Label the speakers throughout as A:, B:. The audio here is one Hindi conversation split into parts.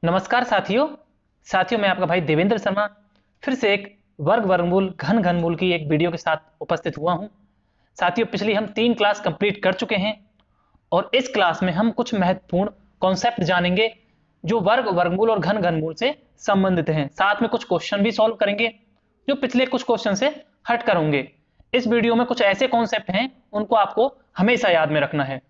A: नमस्कार साथियों मैं आपका भाई देवेंद्र शर्मा फिर से एक वर्ग वर्गमूल घन घनमूल की एक वीडियो के साथ उपस्थित हुआ हूं। साथियों पिछली हम 3 क्लास कंप्लीट कर चुके हैं और इस क्लास में हम कुछ महत्वपूर्ण कॉन्सेप्ट जानेंगे जो वर्ग वर्गमूल और घन घनमूल से संबंधित हैं। साथ में कुछ क्वेश्चन भी सॉल्व करेंगे जो पिछले कुछ क्वेश्चन से हट कर होंगे। इस वीडियो में कुछ ऐसे कॉन्सेप्ट हैं उनको आपको हमेशा याद में रखना है।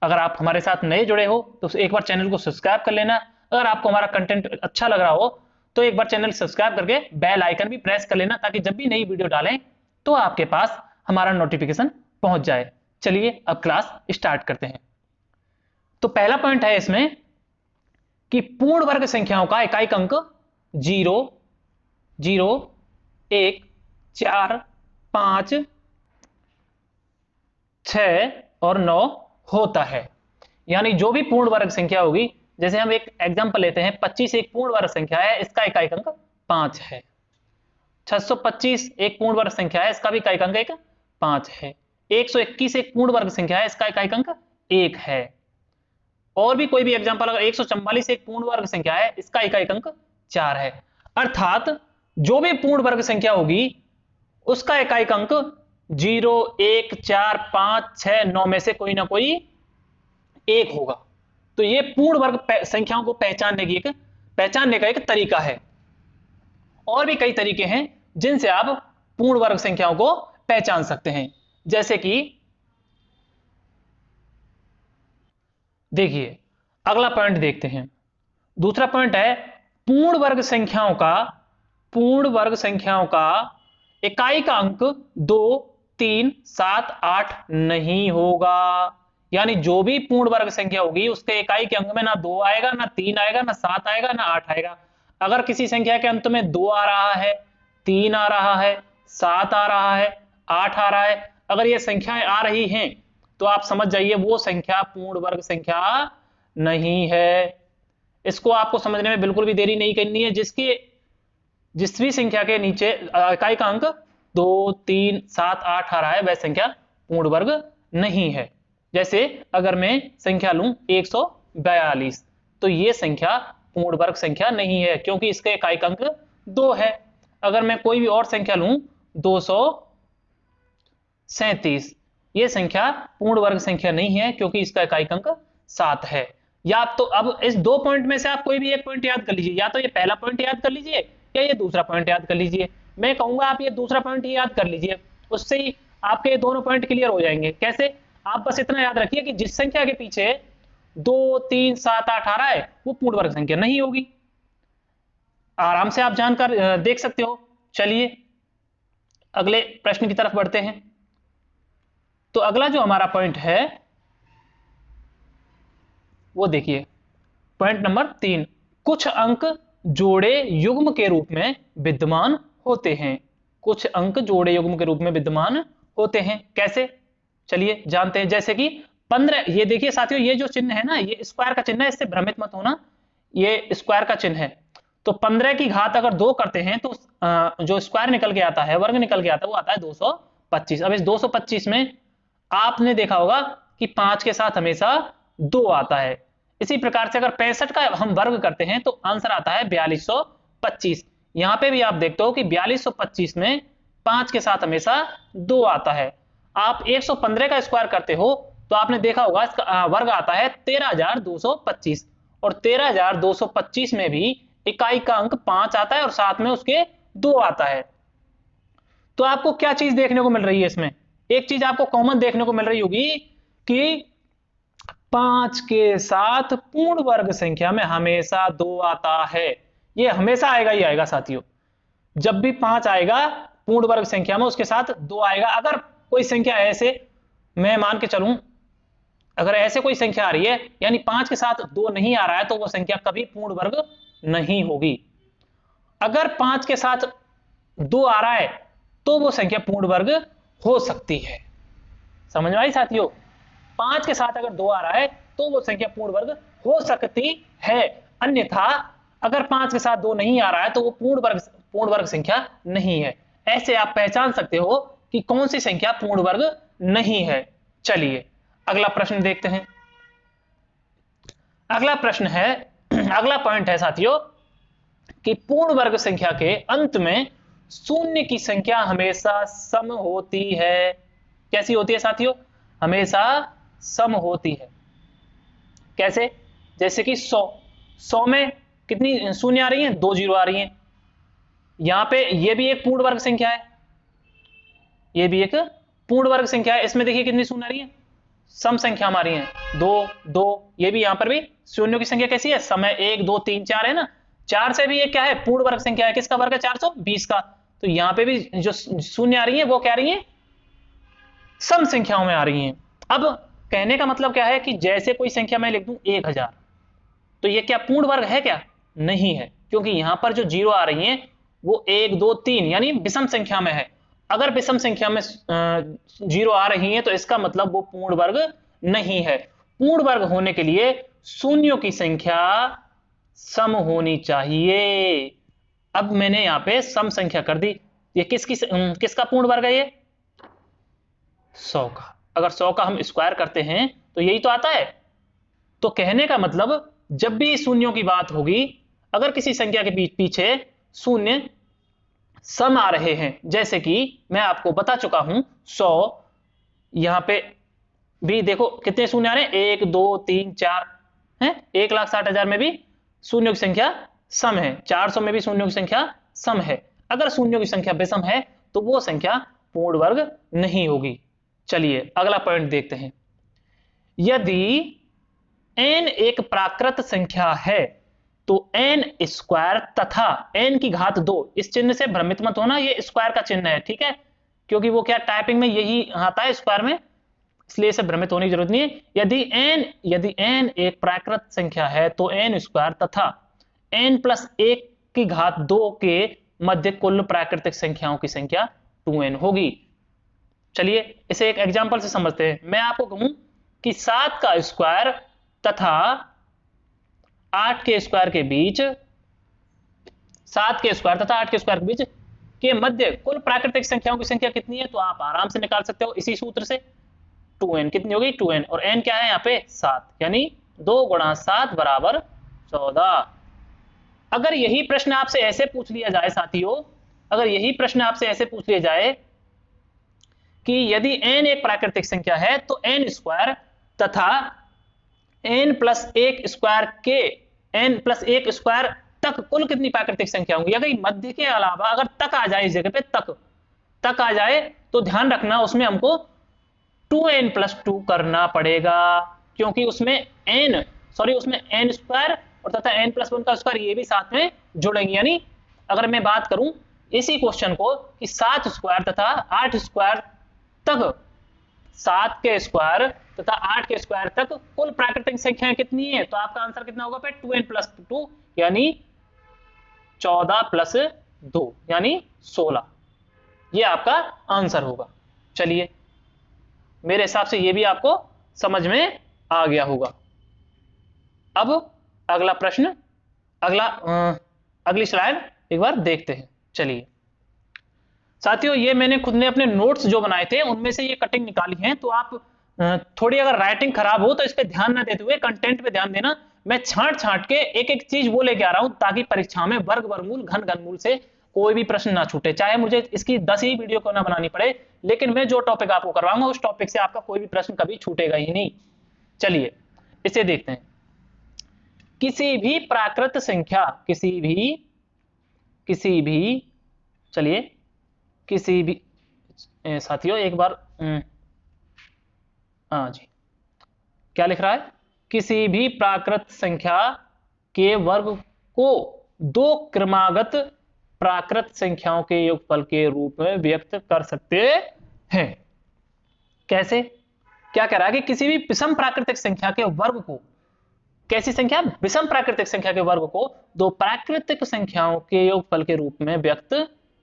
A: अगर आप हमारे साथ नए जुड़े हो तो एक बार चैनल को सब्सक्राइब कर लेना। अगर आपको हमारा कंटेंट अच्छा लग रहा हो तो एक बार चैनल सब्सक्राइब करके बेल आइकन भी प्रेस कर लेना ताकि जब भी नई वीडियो डालें तो आपके पास हमारा नोटिफिकेशन पहुंच जाए। चलिए अब क्लास स्टार्ट करते हैं। तो पहला पॉइंट है इसमें कि पूर्ण वर्ग संख्याओं का इकाइक अंक 0, 0, 1, 4, 5, 6 और 9 होता है। यानी जो भी पूर्ण वर्ग संख्या होगी, जैसे हम एक एग्जांपल लेते हैं, 25 एक पूर्ण वर्ग संख्या है, इसका इकाइक अंक 5 है। 625 एक पूर्ण वर्ग संख्या है, इसका भी इकाइक अंक 5 है। 121 एक पूर्ण वर्ग संख्या है, इसका इकाइक अंक 1 है। और भी कोई भी एग्जांपल, अगर 144 एक पूर्ण वर्ग संख्या है, इसका इकाइक अंक 4 है। अर्थात जो भी पूर्ण वर्ग संख्या होगी उसका इकाइक अंक 0, 1, 4, 5, 6, 9 में से कोई ना कोई एक होगा। तो ये पूर्ण वर्ग संख्याओं को पहचानने का एक तरीका है। और भी कई तरीके हैं जिनसे आप पूर्ण वर्ग संख्याओं को पहचान सकते हैं। जैसे कि देखिए अगला पॉइंट देखते हैं। दूसरा पॉइंट है पूर्ण वर्ग संख्याओं का इकाई का अंक 2, 3, 7, 8 नहीं होगा। यानी जो भी पूर्ण वर्ग संख्या होगी उसके इकाई के अंक में ना 2 आएगा, ना 3 आएगा, ना 7 आएगा, ना 8 आएगा। अगर किसी संख्या के अंत में 2 आ रहा है, 3 आ रहा है, 7 आ रहा है, 8 आ रहा है, अगर ये संख्याएं आ रही हैं तो आप समझ जाइए वो संख्या पूर्ण वर्ग संख्या नहीं है। इसको आपको समझने में बिल्कुल भी देरी नहीं करनी है। जिस भी संख्या के नीचे इकाई का अंक 2, 3, 7, 8 आ रहा है वह संख्या पूर्ण वर्ग नहीं है। जैसे अगर मैं संख्या लूं 142 तो ये संख्या पूर्ण वर्ग संख्या नहीं है क्योंकि इसका इकाइक अंक 2 है। अगर मैं कोई भी और संख्या लूं 237 ये संख्या पूर्ण वर्ग संख्या नहीं है क्योंकि इसका इकाइक अंक 7 है। या तो अब इस 2 पॉइंट में से आप कोई भी एक पॉइंट याद कर लीजिए, या तो ये पहला पॉइंट याद कर लीजिए या ये दूसरा पॉइंट याद कर लीजिए। मैं कहूंगा आप ये दूसरा पॉइंट ही याद कर लीजिए, उससे ही आपके ये दोनों पॉइंट क्लियर हो जाएंगे। कैसे? आप बस इतना याद रखिए कि जिस संख्या के पीछे 2, 3, 7, 8 आ रहा है वो पूर्ण वर्ग संख्या नहीं होगी। आराम से आप जानकर देख सकते हो। चलिए अगले प्रश्न की तरफ बढ़ते हैं। तो अगला जो हमारा पॉइंट है वो देखिए पॉइंट नंबर 3, कुछ अंक जोड़े युग्म के रूप में विद्यमान होते हैं। कुछ अंक जोड़े युग्म के रूप में विद्यमान होते हैं। कैसे? चलिए जानते हैं। जैसे कि 15, ये देखिए साथियों, ये जो चिन्ह है ना, ये स्क्वायर का चिन्ह है, इससे भ्रमित मत होना, ये स्क्वायर का चिन्ह है। तो 15 की घात अगर 2 करते हैं तो जो स्क्वायर निकल के आता है, वर्ग निकल के आता है, वो आता है 225। अब इस 225 में आपने देखा होगा कि 5 के साथ हमेशा 2 आता है। इसी प्रकार से अगर 65 का हम वर्ग करते हैं तो आंसर आता है 4225। यहां पे भी आप देखते हो कि 4225 में 5 के साथ हमेशा 2 आता है। आप 115 का स्क्वायर करते हो तो आपने देखा होगा इसका वर्ग आता है 13225, और 13225 में भी इकाई का अंक 5 आता है और साथ में उसके 2 आता है। तो आपको क्या चीज देखने को मिल रही है इसमें? एक चीज आपको कॉमन देखने को मिल रही होगी कि 5 के साथ पूर्ण वर्ग संख्या में हमेशा 2 आता है। ये हमेशा आएगा ही आएगा साथियों। जब भी 5 आएगा पूर्ण वर्ग संख्या में उसके साथ 2 आएगा। अगर कोई संख्या ऐसे, मैं मान के चलूं, अगर ऐसे कोई संख्या आ रही है यानी 5 के साथ 2 नहीं आ रहा है तो वो संख्या कभी पूर्ण वर्ग नहीं होगी। अगर 5 के साथ 2 आ रहा है तो वो संख्या पूर्ण वर्ग हो सकती है। समझ में आई साथियों? 5 के साथ अगर 2 आ रहा है तो वो संख्या पूर्ण वर्ग हो सकती है। अन्यथा अगर 5 के साथ 2 नहीं आ रहा है तो वो पूर्ण वर्ग संख्या नहीं है। ऐसे आप पहचान सकते हो कि कौन सी संख्या पूर्ण वर्ग नहीं है। चलिए अगला प्रश्न देखते हैं। अगला प्रश्न है अगला पॉइंट है साथियों कि पूर्ण वर्ग संख्या के अंत में शून्य की संख्या हमेशा सम होती है। कैसी होती है साथियों? हमेशा सम होती है। कैसे? जैसे कि 100 में कितनी शून्य आ रही है? 2 जीरो आ रही हैं। यहां पे ये भी एक पूर्ण वर्ग संख्या है, ये भी एक पूर्ण वर्ग संख्या है। इसमें देखिए कितनी शून्य आ रही है? सम संख्या हमारी है 2 2। ये भी यहां पर भी शून्यों की संख्या कैसी है? समय 1 2 3 4 है ना। 4 से भी ये क्या है? पूर्ण वर्ग संख्या है। किसका वर्ग है? 420 का। तो यहां पे भी जो शून्य आ रही है वो क्या आ रही है? सम संख्याओं में आ रही हैं। अब कहने का मतलब क्या है कि जैसे कोई संख्या मैं लिख दूं 1000, तो ये क्या पूर्ण वर्ग है? क्या नहीं है, क्योंकि यहां पर जो जीरो आ रही हैं वो 1 2 3 यानी विषम संख्या में है। अगर विषम संख्या में जीरो आ रही है तो इसका मतलब वो पूर्ण वर्ग नहीं है। पूर्ण वर्ग होने के लिए शून्यों की संख्या सम होनी चाहिए। अब मैंने यहां पे सम संख्या कर दी। ये किसका पूर्ण वर्ग है? ये 100 का। अगर 100 का हम स्क्वायर करते हैं तो यही तो आता है। तो कहने का मतलब जब भी शून्यों की बात होगी, अगर किसी संख्या के पीछे शून्य सम आ रहे हैं, जैसे कि मैं आपको बता चुका हूं 100, यहां पे भी देखो कितने शून्य आ रहे हैं? 1 2 3 4 है। 1,60,000 में भी शून्यों की संख्या सम है। 400 में भी शून्यों की संख्या सम है। अगर शून्यों की संख्या विषम है तो वो संख्या पूर्ण वर्ग नहीं होगी। चलिए अगला पॉइंट देखते हैं। यदि n एक प्राकृत संख्या है तो n स्क्वायर तथा n की घात 2, इस चिन्ह से भ्रमित मत होना, ये स्क्वायर का चिन्ह है, ठीक है, क्योंकि वो क्या टाइपिंग में यही आता है स्क्वायर में, इसलिए इसे भ्रमित होने की जरूरत नहीं है। यदि n एक प्राकृत संख्या है तो n स्क्वायर तथा n प्लस 1 की घात 2 के मध्य कुल प्राकृतिक संख्याओं की संख्या 2n होगी। चलिए इसे एक एग्जांपल से समझते हैं। मैं आपको कहूं कि 7 का स्क्वायर तथा 8 के स्क्वायर के बीच, 7 के स्क्वायर तथा 8 के स्क्वायर के बीच के मध्य कुल प्राकृतिक संख्याओं की संख्या कितनी है? तो आप आराम से निकाल सकते हो इसी सूत्र से। 2n कितनी होगी? 2n, और n क्या है यहाँ पे? 7, यानी 2 गुणा 7 बराबर 14। अगर यही प्रश्न आपसे ऐसे पूछ लिया जाए साथियों, अगर यही प्रश्न आपसे ऐसे पूछ लिया जाए कि यदि n एक प्राकृतिक संख्या है तो n स्क्वायर तथा n प्लस 1 स्क्वायर के n प्लस 1 स्क्वायर तक कुल कितनी प्राकृतिक संख्या होंगी? अगर मध्य के अलावा अगर तक आ जाए, इस जगह पे तक आ जाए तो ध्यान रखना उसमें हमको 2n प्लस 2 करना पड़ेगा, क्योंकि उसमें n स्क्वायर और तथा n प्लस 1 का स्क्वायर ये भी साथ में जुड़ेंगे। यानी अगर मैं बात करूं इसी क्वेश्चन को कि 7 स्क्वायर तथा 8 स्क्वायर तक, 7 के स्क्वायर तथा 8 के स्क्वायर तक कुल प्राकृतिक संख्याएं कितनी है, तो आपका आंसर कितना होगा? 2n प्लस 2 यानी 14 प्लस 2 यानी 16, ये आपका आंसर होगा। चलिए मेरे हिसाब से ये भी आपको समझ में आ गया होगा। अब अगला प्रश्न, अगली स्लाइड एक बार देखते हैं। चलिए साथियों, ये मैंने खुद ने अपने नोट्स जो बनाए थे उनमें से ये कटिंग निकाली है, तो आप थोड़ी अगर राइटिंग खराब हो तो इस पे ध्यान ना देते हुए कंटेंट पे ध्यान देना। मैं छांट के एक एक चीज वो लेके आ रहा हूं ताकि परीक्षा में वर्ग वर्गमूल घन घनमूल से कोई भी प्रश्न ना छूटे, चाहे मुझे इसकी 10 ही वीडियो को ना बनानी पड़े, लेकिन मैं जो टॉपिक आपको करवाऊंगा उस टॉपिक से आपका कोई भी प्रश्न कभी छूटेगा ही नहीं। चलिए इसे देखते हैं। किसी भी प्राकृत संख्या, किसी भी साथियों एक बार हाँ जी, क्या लिख रहा है? किसी भी प्राकृत संख्या के वर्ग को 2 क्रमागत प्राकृत संख्याओं के योगफल के रूप में व्यक्त कर सकते हैं। कैसे? क्या कह रहा है कि किसी भी विषम प्राकृतिक संख्या के वर्ग को, कैसी संख्या? विषम प्राकृतिक संख्या के वर्ग को 2 प्राकृतिक संख्याओं के योगफल के रूप में व्यक्त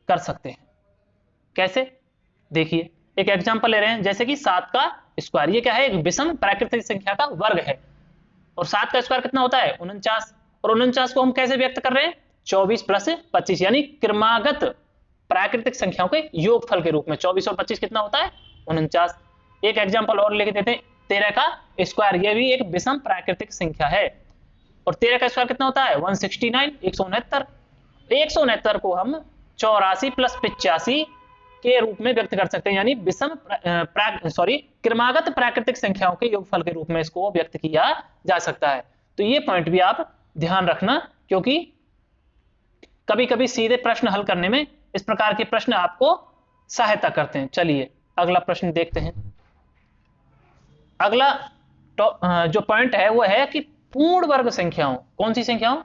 A: कर सकते हैं। कैसे? देखिए एक एग्जांपल ले रहे हैं, जैसे कि 7 का स्क्वायर, ये क्या है? एक विषम प्राकृतिक संख्या का वर्ग है, और 7 का स्क्वायर कितना होता है? 49, और 49 को हम कैसे व्यक्त कर रहे हैं? 24 प्लस 25 यानी क्रमागत प्राकृतिक संख्याओं के योगफल के रूप में। 24 और 25 कितना होता है? 49। एक एग्जांपल और लेके देते हैं, 13 का स्क्वायर, ये भी एक विषम प्राकृतिक संख्या है, और 13 का स्क्वायर कितना होता है 169, 169। 169 को हम 84 प्लस 85 के रूप में व्यक्त कर सकते हैं, यानी विषम क्रमागत प्राकृतिक संख्याओं के योगफल के रूप में इसको व्यक्त किया जा सकता है। तो ये पॉइंट भी आप ध्यान रखना, क्योंकि कभी कभी सीधे प्रश्न हल करने में इस प्रकार के प्रश्न आपको सहायता करते हैं। चलिए अगला प्रश्न देखते हैं। अगला जो पॉइंट है वो है कि पूर्ण वर्ग संख्याओं, कौन सी संख्याओं,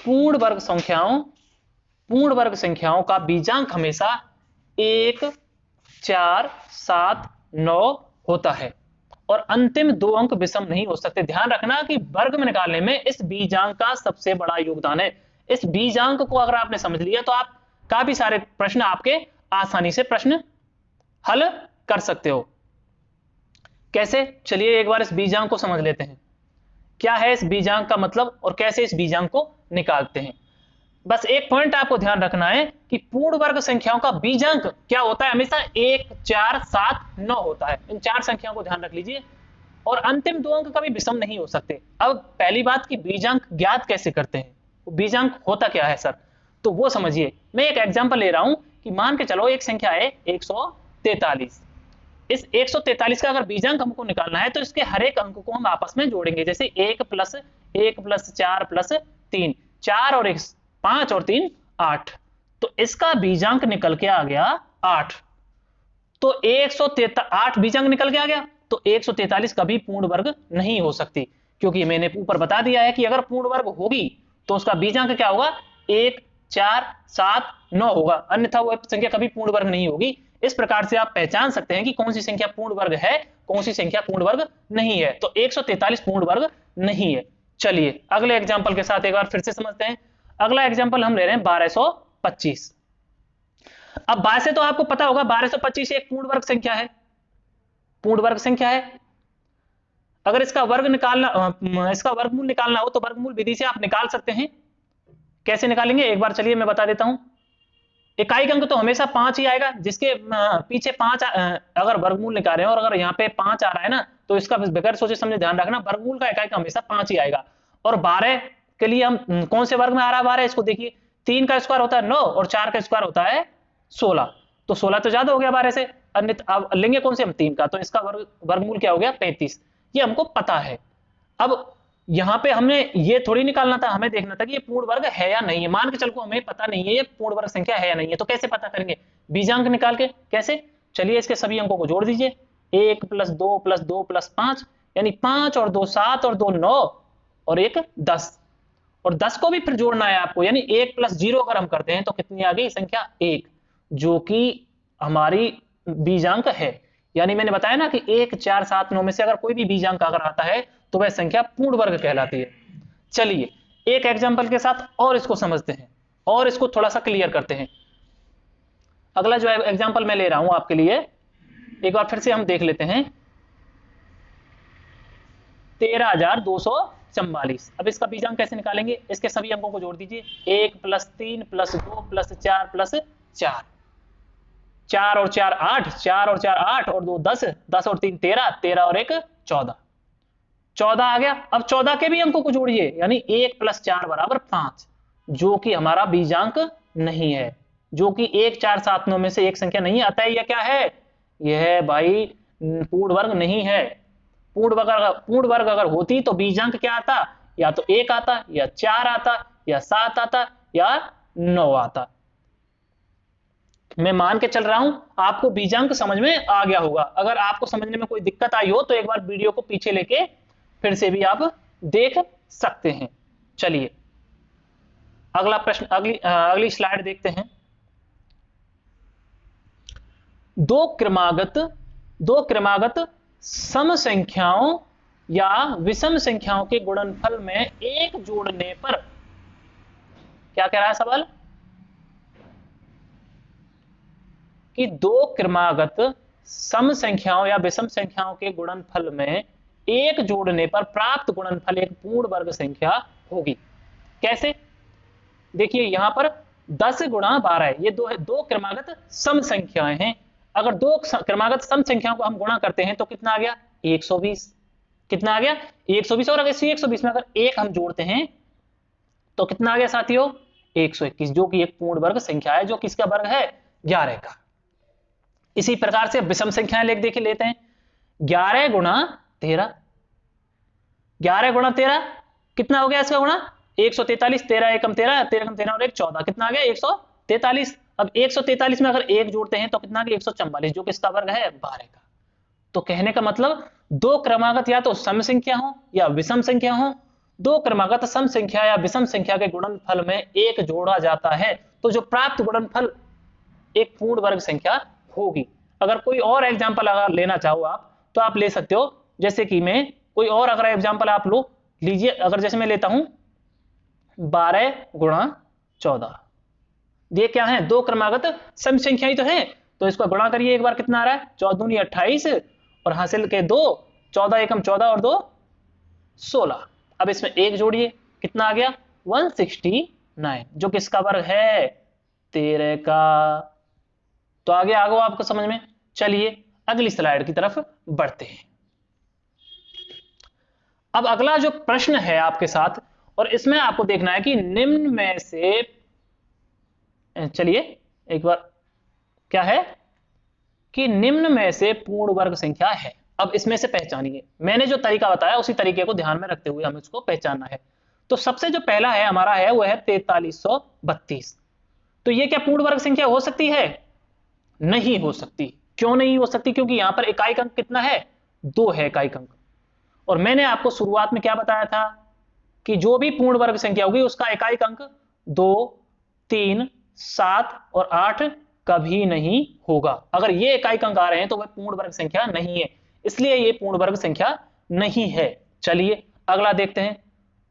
A: पूर्ण वर्ग संख्याओं का बीजांक हमेशा 1, 4, 7, 9 होता है और अंतिम 2 अंक विषम नहीं हो सकते। ध्यान रखना कि वर्ग में निकालने में इस बीजांक का सबसे बड़ा योगदान है। इस बीजांक को अगर आपने समझ लिया तो आप काफी सारे प्रश्न आपके आसानी से प्रश्न हल कर सकते हो। कैसे, चलिए एक बार इस बीजांक को समझ लेते हैं। क्या है इस बीजांक का मतलब और कैसे इस बीजांक को निकालते हैं। बस एक पॉइंट आपको ध्यान रखना है कि पूर्ण वर्ग संख्याओं का बीजांक क्या होता है, हमेशा 1, 4, 7, 9 होता है। इन 4 संख्याओं को ध्यान रख लीजिए और अंतिम 2 अंक कभी विषम नहीं हो सकते। अब पहली बात कि बीजांक ज्ञात कैसे करते हैं, बीजांक होता क्या है सर, तो वो समझिए। मैं एक एग्जांपल ले रहा हूं कि मान के चलो एक संख्या है 143। इस 143 का अगर बीजांक हमको निकालना है तो इसके हर एक अंक को हम आपस में जोड़ेंगे, जैसे 1 प्लस 4 प्लस 3, 4 और 1 5 और 3 8। तो इसका बीजांक निकल के आ गया 8। तो 143 बीजांक निकल के आ गया, तो 143 कभी पूर्ण वर्ग नहीं हो सकती, क्योंकि मैंने ऊपर बता दिया है कि अगर पूर्ण वर्ग होगी तो उसका बीजांक क्या होगा 1, 4, 7, 9 होगा, अन्यथा वो संख्या कभी पूर्ण वर्ग नहीं होगी। इस प्रकार से आप पहचान सकते हैं कि कौन सी संख्या पूर्ण वर्ग है, कौन सी संख्या पूर्ण वर्ग नहीं है। तो 143 पूर्ण वर्ग नहीं है। चलिए अगले एग्जांपल के साथ एक बार फिर से समझते हैं। अगला एग्जांपल हम ले रहे हैं 1225। अब 12 से तो आपको पता होगा 1225 एक पूर्ण वर्ग संख्या है, पूर्ण वर्ग संख्या है। अगर इसका वर्गमूल निकालना हो तो वर्गमूल विधि से आप निकाल सकते हैं। कैसे निकालेंगे एक बार चलिए मैं बता देता हूं। इकाई अंक तो हमेशा 5 ही आएगा, जिसके पीछे 5 अगर वर्गमूल निकाल रहे हैं और अगर यहाँ पे 5 आ रहा है ना, तो इसका बगैर सोचे समझे ध्यान रखना, वर्गमूल का इकाई का हमेशा 5 ही आएगा। और 12 के लिए हम कौन से वर्ग में आ रहा है 12, इसको देखिए 3 का स्क्वायर होता है 9 और 4 का स्क्वायर होता है 16। तो 16 तो ज्यादा हो गया 12 से, अन्यथा अब लेंगे कौन से हम 3 का, तो इसका वर्गमूल क्या हो गया 35। ये हमको पता है। अब यहाँ पे हमने ये थोड़ी निकालना था, हमें देखना था कि ये पूर्ण वर्ग है या नहीं है। मान के चलो हमें पता नहीं है ये पूर्ण वर्ग संख्या है या नहीं है, तो कैसे पता करेंगे, बीजांक निकाल के। कैसे, चलिए इसके सभी अंकों को जोड़ दीजिए, 1 + 2 + 2 + 5, यानी 5 और 2 7 और 2 9 और 1 10। और 10 को भी फिर जोड़ना है आपको, यानी 1 + 0 अगर हम करते हैं तो कितनी आ गई संख्या 1, जो कि हमारी बीजांक है। यानी मैंने बताया ना कि 1, 4, 7, 9 में से अगर कोई भी बीजांक अगर आता है तो वह संख्या पूर्ण वर्ग कहलाती है। चलिए एक एग्जांपल के साथ और इसको समझते हैं और इसको थोड़ा सा क्लियर करते हैं। अगला जो एग्जांपल मैं ले रहा हूं आपके लिए, एक बार फिर से हम देख लेते हैं 13,244। अब इसका बीजांक कैसे निकालेंगे, इसके सभी अंकों को जोड़ दीजिए, 1 + 3 + 2 + 4 + 4, 4 और 4 8, 4 और 4 8 और 2 10, 10 और 3 13, 13 और 1 14, 14 आ गया। अब 14 के भी अंकों को जोड़िए, यानी 1 + 4 = 5, जो कि हमारा बीजांक नहीं है, जो कि 1, 4, 7, 9 में से एक संख्या नहीं आता है। यह क्या है, यह है भाई पूर्ण वर्ग नहीं है। पूर्ण वर्ग अगर होती तो बीजांक क्या आता, या तो 1 आता, या 4 आता, या 7 आता, या 9 आता। मैं मान के चल रहा हूं आपको बीजांक समझ में आ गया होगा। अगर आपको समझने में कोई दिक्कत आई हो तो एक बार वीडियो को पीछे लेके फिर से भी आप देख सकते हैं। चलिए अगला प्रश्न, अगली स्लाइड देखते हैं। दो क्रमागत सम संख्याओं या विषम संख्याओं के गुणनफल में एक जोड़ने पर, क्या कह रहा है सवाल, कि दो क्रमागत सम संख्याओं या विषम संख्याओं के गुणनफल में एक जोड़ने पर प्राप्त गुणनफल एक पूर्ण वर्ग संख्या होगी। कैसे, देखिए यहां पर 10 × 12 है, ये दो क्रमागत सम संख्याएं हैं। अगर दो क्रमागत सम संख्याओं को हम गुणा करते हैं तो कितना आ गया 120। कितना आ गया 120, और अगर इसी 120 में अगर एक हम जोड़ते हैं तो कितना आ गया साथियों 121, जो कि एक पूर्ण वर्ग संख्या है, जो किसका वर्ग है 11 का। इसी प्रकार से विषम संख्याएं लेते हैं 11 गुणा 13, 11 गुणा 13 कितना हो गया इसका गुणा 143, 13 एकम 13, 13 एकम 13 और 1 14, कितना आ गया 143। अब 143 में अगर एक जोड़ते हैं तो कितना आ गया 144, जो किसका वर्ग है 12 का। तो कहने का मतलब दो क्रमागत या तो सम संख्या हो या विषम संख्या हो, दो क्रमागत सम संख्या या विषम संख्या के गुणनफल में एक जोड़ा जाता है तो जो प्राप्त गुणनफल एक पूर्ण वर्ग संख्या होगी। अगर कोई और एग्जांपल अगर लेना चाहो आप तो आप ले सकते हो, जैसे कि मैं कोई और अगर एग्जांपल आप लोग लीजिए, अगर जैसे मैं लेता हूं 12 गुणा 14, ये क्या है दो क्रमागत सम संख्या ही तो है, तो इसको गुणा करिए एक बार, कितना आ रहा है 14 दूनी 28 और हासिल के 2, 14 एकम 14 और 2 16। अब इसमें एक जोड़िए, कितना आ गया 169, जो किसका वर्ग है 13 का। तो आगे आगो आपको समझ में। चलिए अगली स्लाइड की तरफ बढ़ते हैं। अब अगला जो प्रश्न है आपके साथ, और इसमें आपको देखना है कि निम्न में से, चलिए एक बार, क्या है कि निम्न में से पूर्ण वर्ग संख्या है। अब इसमें से पहचानिए, मैंने जो तरीका बताया उसी तरीके को ध्यान में रखते हुए हमें इसको पहचानना है। तो सबसे जो पहला है हमारा है वो है 4332। तो ये क्या पूर्ण वर्ग संख्या हो सकती है? नहीं हो सकती। क्यों नहीं हो सकती? क्योंकि यहां पर इकाई अंक कितना है 2 है इकाई अंक। और मैंने आपको शुरुआत में क्या बताया था कि जो भी पूर्ण वर्ग संख्या होगी उसका इकाई अंक 2, 3, 7 और 8 कभी नहीं होगा। अगर ये इकाई अंक आ रहे हैं तो वह पूर्ण वर्ग संख्या नहीं है, इसलिए ये पूर्ण वर्ग संख्या नहीं है। चलिए अगला देखते हैं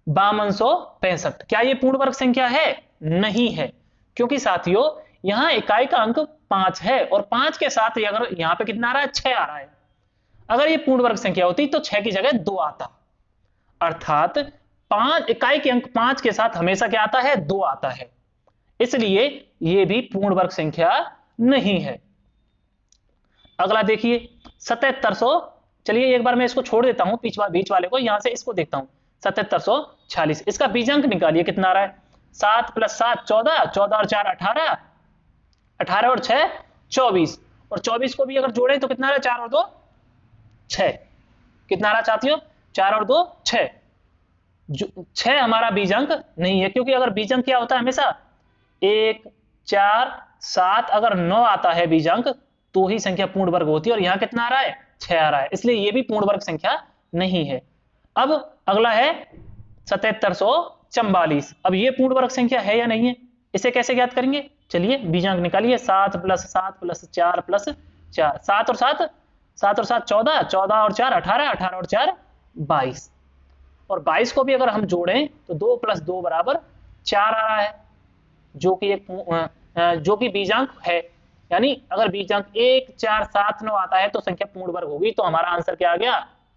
A: 5265। क्या ये पूर्ण वर्ग संख्या है? नहीं है, क्योंकि साथियों यहां इकाई का अंक 5 है और 5 के साथ अगर यहां पे कितना आ रहा है 6 आ रहा है। अगर ये पूर्ण वर्ग संख्या होती तो 6 की जगह 2 आता, अर्थात 5 इकाई के अंक 5 के साथ हमेशा क्या आता है 2 आता है, इसलिए ये भी पूर्ण वर्ग संख्या नहीं है। अगला देखिए 7700। चलिए एक बार मैं इसको छोड़ देता हूं बीच वाले को, यहां से इसको देखता हूं 7746। इसका बीजांक निकालिए, कितना आ रहा है 7 + 7 14, 14 और 4 18, 18 और 6 24, और 24 को भी अगर जोड़े तो कितना आ रहा है 4 और 2 6। कितना आ रहा साथियों 4 और 2 6। 6 हमारा बीजांक नहीं है, क्योंकि अगर बीजांक क्या होता है हमेशा 1 4 7, अगर 9 आता है बीजांक तो ही संख्या पूर्ण वर्ग होती है, और यहां कितना आ रहा है 6 आ रहा है, इसलिए ये भी पूर्ण वर्ग संख्या नहीं है। अब अगला है 7744। अब ये पूर्ण वर्ग संख्या है या नहीं है, इसे कैसे ज्ञात करेंगे? चलिए बीजांक निकालिए 7 + 7 + 4 + 4, 7 और 7 14, 14 और 4 18, 18 और 4 22, और 22 को भी अगर हम जोड़ें तो 2 + 2 = 4 आ रहा है, जो कि बीजांक है। यानी अगर बीजांक 1 4 7 9 आता है तो संख्या पूर्ण वर्ग होगी। तो हमारा आंसर क्या आ गया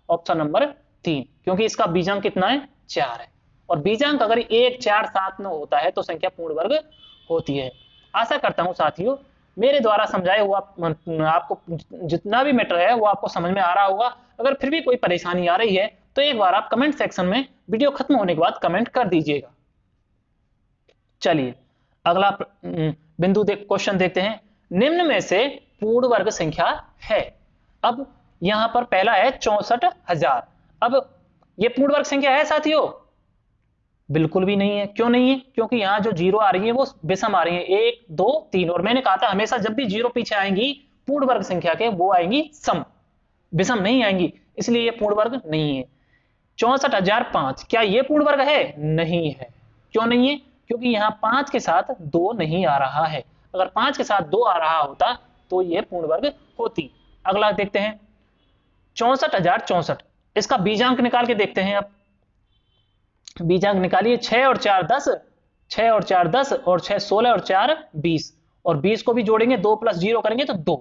A: ऑप्शन नंबर 3, क्योंकि इसका बीजांक कितना है 4 है, और बीजांक अगर 1 4 7 9 होता है तो संख्या पूर्ण वर्ग होती है। आशा करता हूं साथियों मेरे द्वारा समझाया हुआ आपको जितना भी मैटर है वो आपको समझ में आ रहा होगा। अगर फिर भी कोई परेशानी आ रही है तो एक बार आप कमेंट सेक्शन में वीडियो खत्म होने के बाद कमेंट कर दीजिएगा। चलिए अगला क्वेश्चन देखते हैं। निम्न में से पूर्ण वर्ग संख्या है। अब यहां पर पहला है 64,000। अब ये पूर्ण वर्ग संख्या है साथियों? बिल्कुल भी नहीं है। क्यों नहीं है? क्योंकि यहां जो जीरो आ रही है वो विषम आ रही है 1 2 3, और मैंने कहा था हमेशा जब भी जीरो पीछे आएंगी पूर्ण वर्ग संख्या के वो आएंगी सम, विषम नहीं आएंगी, इसलिए ये पूर्ण वर्ग नहीं है। 64,005 क्या ये पूर्ण वर्ग है? नहीं है। क्यों नहीं है? क्योंकि यहां 5 के साथ 2 नहीं आ रहा है। अगर 5 के साथ 2 आ रहा होता तो ये पूर्ण वर्ग होती। अगला देखते हैं 64,064। इसका बीजांक निकाल के देखते हैं। अब बीजांक निकालिए 6 और 4 10, 6 और 4 10 और 6 16 और 4 20, और 20 को भी जोड़ेंगे 2 + 0 करेंगे तो 2,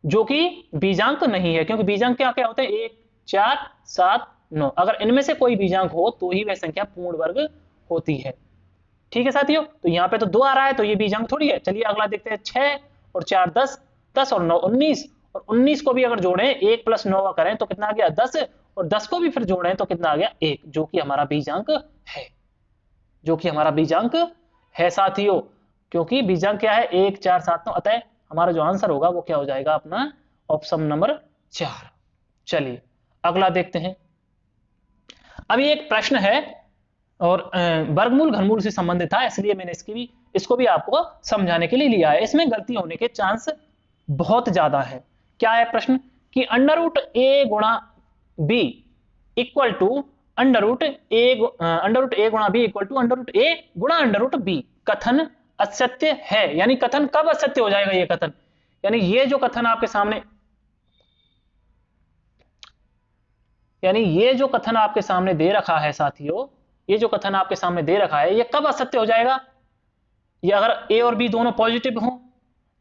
A: जो कि बीजांक नहीं है। क्योंकि बीजांक क्या क्या होते हैं 1 4 7 9, अगर इनमें से कोई बीजांक हो तो ही वह संख्या पूर्ण वर्ग होती है। ठीक है साथियों, तो यहाँ पे तो 2 आ रहा है तो ये बीजांक थोड़ी है। चलिए अगला देखते हैं 6 और 4 10, 10 और 9 19, और 19 को भी अगर जोड़ें 1 + 9 करें तो कितना आ गया 10, और 10 को भी फिर जोड़ें तो कितना आ गया 1, जो कि हमारा बीजांक है, जो कि हमारा बीजांक है साथियों, क्योंकि बीजांक क्या है 1 4 7 9, अतः हमारा जो आंसर होगा वो क्या हो जाएगा अपना ऑप्शन नंबर 4। चलिए अगला देखते हैं। अभी एक प्रश्न है और वर्गमूल घनमूल से संबंधित था, इसलिए मैंने इसको भी आपको समझाने के लिए लिया है। इसमें गलती होने के चांस बहुत ज्यादा है। क्या है प्रश्न कि अंडर रूट ए गुणा b equal to under root a गुणा b equal to under root a गुणा अंडर रूट बी कथन असत्य है। यानी कथन कब असत्य हो जाएगा ये कथन, यानी ये जो कथन आपके सामने, यानी ये जो कथन आपके सामने दे रखा है साथियों, ये जो कथन आपके सामने दे रखा है ये कब असत्य हो जाएगा, ये अगर ए और बी दोनों पॉजिटिव हो,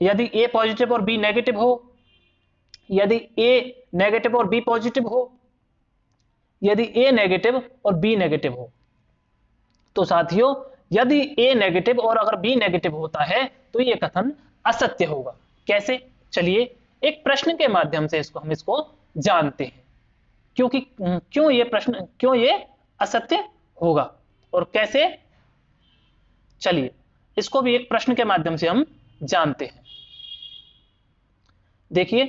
A: यदि ए पॉजिटिव और बी नेगेटिव हो, यदि ए नेगेटिव और बी पॉजिटिव हो, यदि ए नेगेटिव और बी नेगेटिव हो। तो साथियों यदि ए नेगेटिव और अगर बी नेगेटिव होता है तो ये कथन असत्य होगा। कैसे, चलिए एक प्रश्न के माध्यम से इसको जानते हैं, क्योंकि क्यों ये असत्य होगा और कैसे, चलिए इसको भी एक प्रश्न के माध्यम से हम जानते हैं। देखिए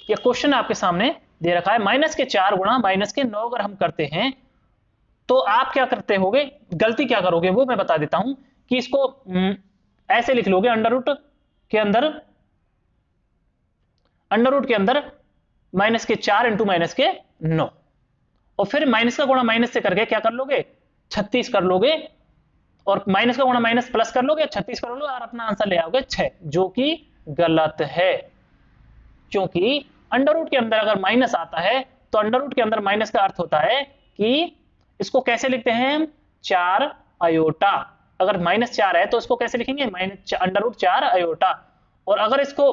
A: ये क्वेश्चन आपके सामने दे रखा है, -4 गुणा -9 अगर हम करते हैं तो आप क्या करते होगे, गलती क्या करोगे वो मैं बता देता हूं कि इसको ऐसे लिख लोगे अंडर रूट के अंदर -4 इंटू -9 और फिर माइनस का गुणा माइनस से करके क्या कर लोगे 36 कर लोगे और माइनस का गुणा माइनस प्लस कर लोगे 36 कर लोगे और अपना आंसर ले आओगे 6, जो कि गलत है। क्योंकि अंडर रूट के अंदर अगर माइनस आता है तो अंडर रूट के अंदर माइनस का अर्थ होता है कि इसको कैसे लिखते हैं हम 4 अयोटा। अगर -4 है तो इसको कैसे लिखेंगे अंडर रूट 4 अयोटा, और अगर इसको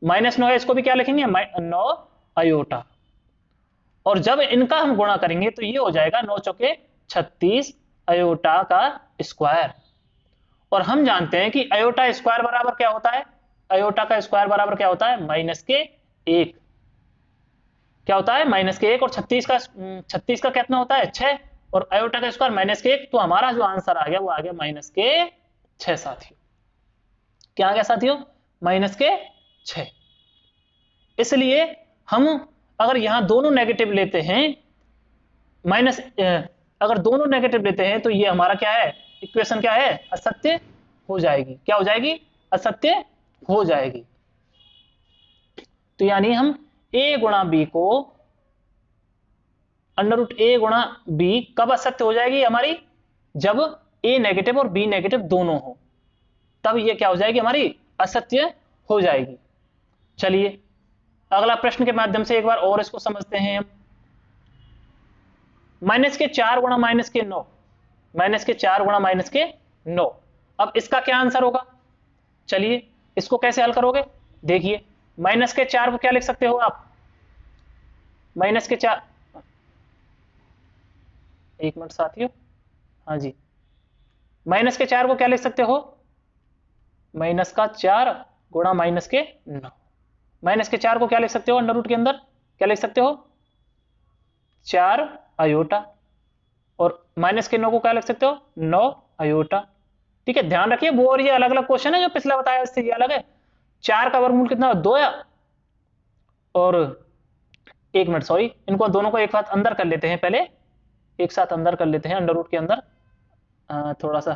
A: -9 है इसको भी क्या लिखेंगे 9 अयोटा। और जब इनका हम गुणा करेंगे तो ये हो जाएगा 9 चौके 36 अयोटा का स्क्वायर। और हम जानते हैं कि अयोटा स्क्वायर बराबर क्या होता है, अयोटा का स्क्वायर बराबर क्या होता है -1, क्या होता है -1 और 36 का कितना होता है 6 और अयोटा का स्क्वायर -1, तो हमारा जो आंसर आ गया वो आ गया -6 साथियों। क्या आ गया साथियों -6। इसलिए हम अगर यहां दोनों नेगेटिव लेते हैं अगर दोनों नेगेटिव लेते हैं तो ये हमारा क्या है इक्वेशन क्या है असत्य हो जाएगी। क्या हो जाएगी असत्य हो जाएगी। तो यानी हम a गुणा बी को अंडर रूट a गुणा बी कब असत्य हो जाएगी हमारी, जब a नेगेटिव और b नेगेटिव दोनों हो, तब ये क्या हो जाएगी हमारी असत्य हो जाएगी। चलिए अगला प्रश्न के माध्यम से एक बार और इसको समझते हैं हम। -4 गुणा -9, -4 गुणा -9, अब इसका क्या आंसर होगा, चलिए इसको कैसे हल करोगे। देखिए -4 को क्या लिख सकते हो आप, -4, एक मिनट साथियों, हाँ जी, -4 को क्या लिख सकते हो -4 गुणा -9, -4 को क्या लिख सकते हो अंडर रूट के अंदर क्या लिख सकते हो 4 अयोटा और -9 को क्या लिख सकते हो 9 अयोटा। ठीक है, ध्यान रखिए वो और ये अलग अलग क्वेश्चन है, जो पिछला बताया इससे ये अलग है। 4 का वर्गमूल कितना 2 और एक मिनट सॉरी, इनको दोनों को एक साथ अंदर कर लेते हैं, पहले एक साथ अंदर कर लेते हैं अंडर रूट के अंदर। थोड़ा सा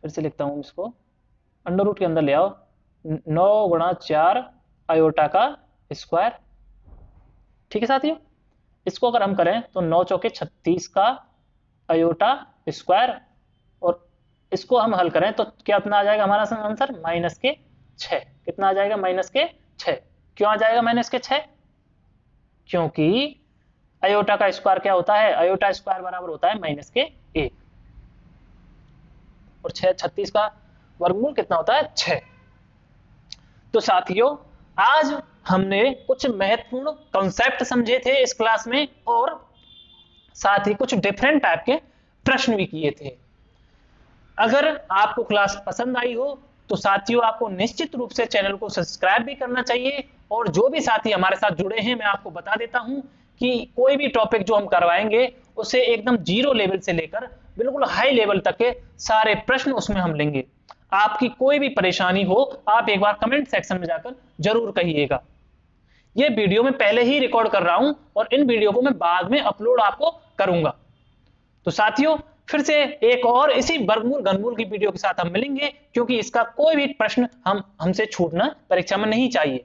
A: फिर से लिखता हूं इसको, अंडर रूट के अंदर ले आओ 9 गुणा 4 अयोटा का स्क्वायर। ठीक है साथियों, इसको अगर हम करें तो 9 चौके 36 का अयोटा स्क्वायर और इसको हम हल करें तो क्या इतना आ जाएगा हमारा आंसर -6। कितना आ जाएगा -6। क्यों आ जाएगा -6, क्योंकि अयोटा का स्क्वायर क्या होता है, अयोटा स्क्वायर बराबर होता है -1 और 36 का वर्गमूल कितना होता है 6। तो साथियों आज हमने कुछ महत्वपूर्ण कॉन्सेप्ट समझे थे इस क्लास में और साथ ही कुछ डिफरेंट टाइप के प्रश्न भी किए थे। अगर आपको क्लास पसंद आई हो तो साथियों आपको निश्चित रूप से चैनल को सब्सक्राइब भी करना चाहिए और जो भी साथी हमारे साथ जुड़े हैं मैं आपको बता देता हूं कि कोई भी टॉपिक जो हम करवाएंगे उसे एकदम जीरो लेवल से लेकर बिल्कुल हाई लेवल तक के सारे प्रश्न उसमें हम लेंगे। आपकी कोई भी परेशानी हो आप एक बार कमेंट सेक्शन में जाकर जरूर कहिएगा। ये वीडियो मैं पहले ही रिकॉर्ड कर रहा हूं और इन वीडियो को मैं बाद में अपलोड आपको करूंगा। तो साथियों फिर से एक और इसी वर्गमूल घनमूल की वीडियो के साथ हम मिलेंगे, क्योंकि इसका कोई भी प्रश्न हमसे छूटना परीक्षा में नहीं चाहिए।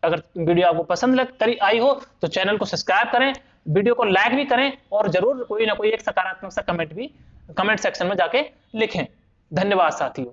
A: अगर वीडियो आपको पसंद करी आई हो तो चैनल को सब्सक्राइब करें, वीडियो को लाइक भी करें और जरूर कोई ना कोई एक सकारात्मक सा कमेंट भी कमेंट सेक्शन में जाके लिखें। धन्यवाद साथियों।